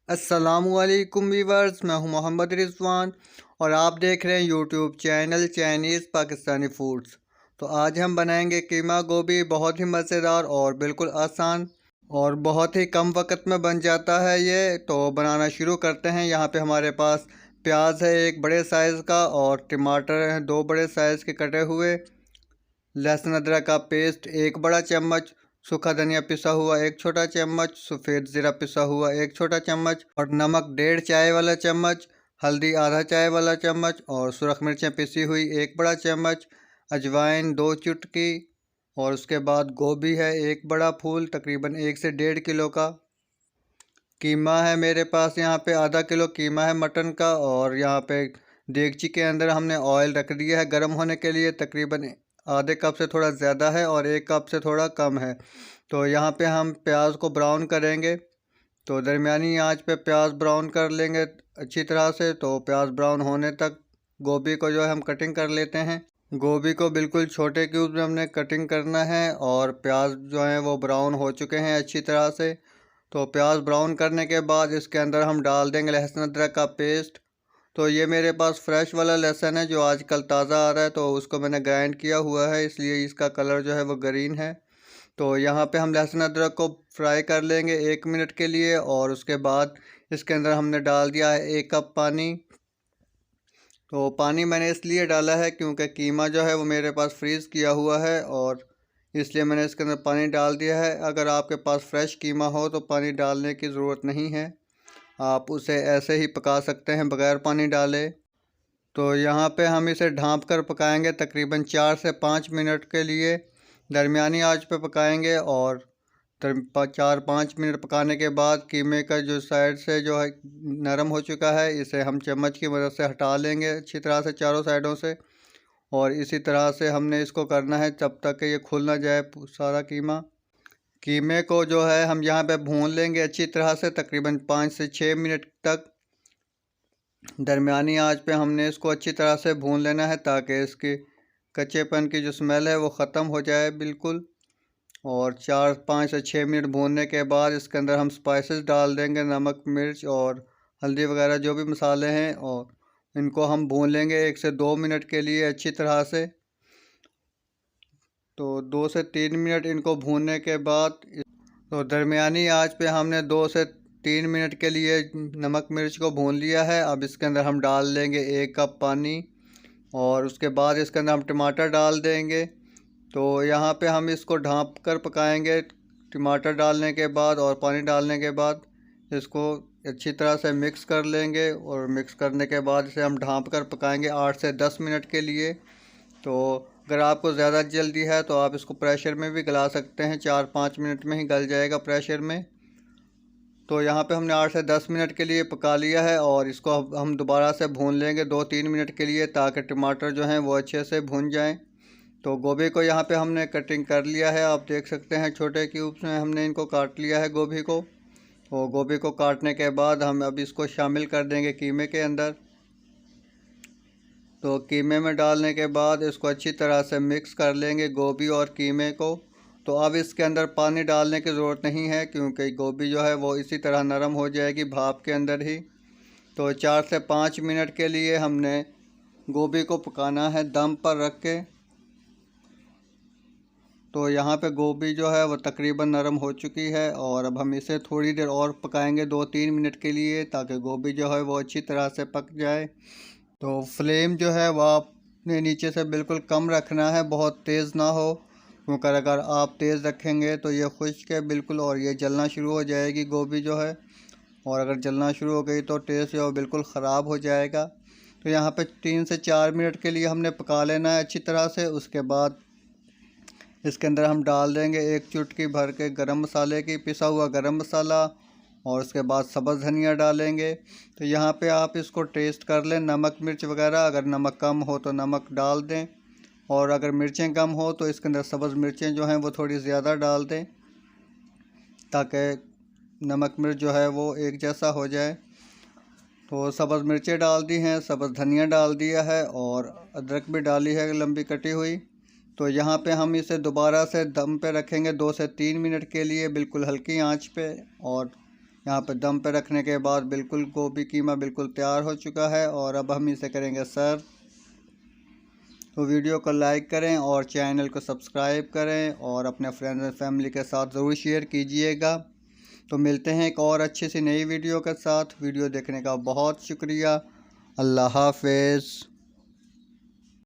अस्सलामुअलैकुम वीवर्स, मैं हूं मोहम्मद रिजवान और आप देख रहे हैं YouTube channel Chinese Pakistani foods. तो आज हम बनाएंगे कीमा गोभी। बहुत ही मज़ेदार और बिल्कुल आसान और बहुत ही कम वक्त में बन जाता है ये। तो बनाना शुरू करते हैं। यहाँ पे हमारे पास प्याज है एक बड़े साइज़ का और टमाटर हैं दो बड़े साइज़ के कटे हुए, लहसुन अदरक का पेस्ट एक बड़ा चम्मच, सूखा धनिया पिसा हुआ एक छोटा चम्मच, सफ़ेद ज़ीरा पिसा हुआ एक छोटा चम्मच और नमक डेढ़ चाय वाला चम्मच, हल्दी आधा चाय वाला चम्मच और सुरख मिर्चें पिसी हुई एक बड़ा चम्मच, अजवाइन दो चुटकी और उसके बाद गोभी है एक बड़ा फूल तकरीबन 1 से 1.5 किलो का। कीमा है मेरे पास यहाँ पे आधा किलो कीमा है मटन का। और यहाँ पे देगची के अंदर हमने ऑयल रख दिया है गर्म होने के लिए। तकरीबन आधे कप से थोड़ा ज़्यादा है और 1 कप से थोड़ा कम है। तो यहाँ पे हम प्याज को ब्राउन करेंगे। तो दरमियानी आंच पे प्याज ब्राउन कर लेंगे अच्छी तरह से। तो प्याज ब्राउन होने तक गोभी को जो है हम कटिंग कर लेते हैं। गोभी को बिल्कुल छोटे क्यूब में हमने कटिंग करना है और प्याज जो है वो ब्राउन हो चुके हैं अच्छी तरह से। तो प्याज ब्राउन करने के बाद इसके अंदर हम डाल देंगे लहसुन अदरक का पेस्ट। तो ये मेरे पास फ्रेश वाला लहसुन है जो आजकल ताज़ा आ रहा है, तो उसको मैंने ग्राइंड किया हुआ है, इसलिए इसका कलर जो है वो ग्रीन है। तो यहाँ पे हम लहसुन अदरक को फ्राई कर लेंगे 1 मिनट के लिए और उसके बाद इसके अंदर हमने डाल दिया है 1 कप पानी। तो पानी मैंने इसलिए डाला है क्योंकि कीमा जो है वो मेरे पास फ्रीज़ किया हुआ है और इसलिए मैंने इसके अंदर पानी डाल दिया है। अगर आपके पास फ्रेश कीमा हो तो पानी डालने की ज़रूरत नहीं है, आप उसे ऐसे ही पका सकते हैं बग़ैर पानी डाले। तो यहाँ पे हम इसे ढाँप कर पकाएंगे तकरीबन 4 से 5 मिनट के लिए। दरमियानी आंच पे पकाएंगे और 4-5 मिनट पकाने के बाद कीमे का जो साइड से जो है नरम हो चुका है, इसे हम चम्मच की मदद से हटा लेंगे अच्छी तरह से चारों साइडों से। और इसी तरह से हमने इसको करना है जब तक कि ये खुल ना जाए सारा कीमा। कीमे को जो है हम यहाँ पे भून लेंगे अच्छी तरह से तकरीबन 5 से 6 मिनट तक। दरमियानी आंच पे हमने इसको अच्छी तरह से भून लेना है ताकि इसकी कच्चेपन की जो स्मेल है वो ख़त्म हो जाए बिल्कुल। और 4-5 से 6 मिनट भूनने के बाद इसके अंदर हम स्पाइसेस डाल देंगे, नमक मिर्च और हल्दी वगैरह जो भी मसाले हैं, और इनको हम भून लेंगे 1 से 2 मिनट के लिए अच्छी तरह से। तो 2 से 3 मिनट इनको भूनने के बाद तो दरमियानी आंच पे हमने 2 से 3 मिनट के लिए नमक मिर्च को भून लिया है। अब इसके अंदर हम डाल देंगे 1 कप पानी और उसके बाद इसके अंदर हम टमाटर डाल देंगे। तो यहाँ पे हम इसको ढाँप कर पकाएंगे टमाटर डालने के बाद और पानी डालने के बाद। इसको अच्छी तरह से मिक्स कर लेंगे और मिक्स करने के बाद इसे हम ढाँप कर पकाएंगे 8 से 10 मिनट के लिए। तो अगर आपको ज़्यादा जल्दी है तो आप इसको प्रेशर में भी गला सकते हैं, 4-5 मिनट में ही गल जाएगा प्रेशर में। तो यहाँ पे हमने 8 से 10 मिनट के लिए पका लिया है और इसको हम दोबारा से भून लेंगे 2-3 मिनट के लिए ताकि टमाटर जो हैं वो अच्छे से भून जाएं। तो गोभी को यहाँ पे हमने कटिंग कर लिया है, आप देख सकते हैं छोटे क्यूब्स में हमने इनको काट लिया है गोभी को। और गोभी को काटने के बाद हम अब इसको शामिल कर देंगे कीमे के अंदर। तो कीमे में डालने के बाद इसको अच्छी तरह से मिक्स कर लेंगे गोभी और कीमे को। तो अब इसके अंदर पानी डालने की ज़रूरत नहीं है क्योंकि गोभी जो है वो इसी तरह नरम हो जाएगी भाप के अंदर ही। तो 4 से 5 मिनट के लिए हमने गोभी को पकाना है दम पर रख के। तो यहाँ पे गोभी जो है वो तकरीबन नरम हो चुकी है और अब हम इसे थोड़ी देर और पकाएंगे 2-3 मिनट के लिए ताकि गोभी जो है वो अच्छी तरह से पक जाए। तो फ्लेम जो है वो आपने नीचे से बिल्कुल कम रखना है, बहुत तेज़ ना हो, क्योंकि अगर आप तेज़ रखेंगे तो ये खुश्क है बिल्कुल और ये जलना शुरू हो जाएगी गोभी जो है। और अगर जलना शुरू हो गई तो टेस्ट जो है बिल्कुल ख़राब हो जाएगा। तो यहाँ पे 3 से 4 मिनट के लिए हमने पका लेना है अच्छी तरह से। उसके बाद इसके अंदर हम डाल देंगे 1 चुटकी भर के गरम मसाले की, पिसा हुआ गरम मसाला, और उसके बाद सब्ज़ धनिया डालेंगे। तो यहाँ पे आप इसको टेस्ट कर लें नमक मिर्च वगैरह, अगर नमक कम हो तो नमक डाल दें और अगर मिर्चें कम हो तो इसके अंदर सब्ज़ मिर्चें जो हैं वो थोड़ी ज़्यादा डाल दें ताकि नमक मिर्च जो है वो एक जैसा हो जाए। तो सब्ज़ मिर्चें डाल दी हैं, सब्ज़ धनिया डाल दिया है और अदरक भी डाली है लंबी कटी हुई। तो यहाँ पे हम इसे दोबारा से दम पे रखेंगे 2 से 3 मिनट के लिए बिल्कुल हल्की आंच पे। और यहाँ पर दम पर रखने के बाद बिल्कुल गोभी कीमा बिल्कुल तैयार हो चुका है और अब हम इसे करेंगे सर्व। तो वीडियो को लाइक करें और चैनल को सब्सक्राइब करें और अपने फ्रेंड्स एंड फैमिली के साथ ज़रूर शेयर कीजिएगा। तो मिलते हैं एक और अच्छी सी नई वीडियो के साथ। वीडियो देखने का बहुत शुक्रिया। अल्लाह हाफ़िज़।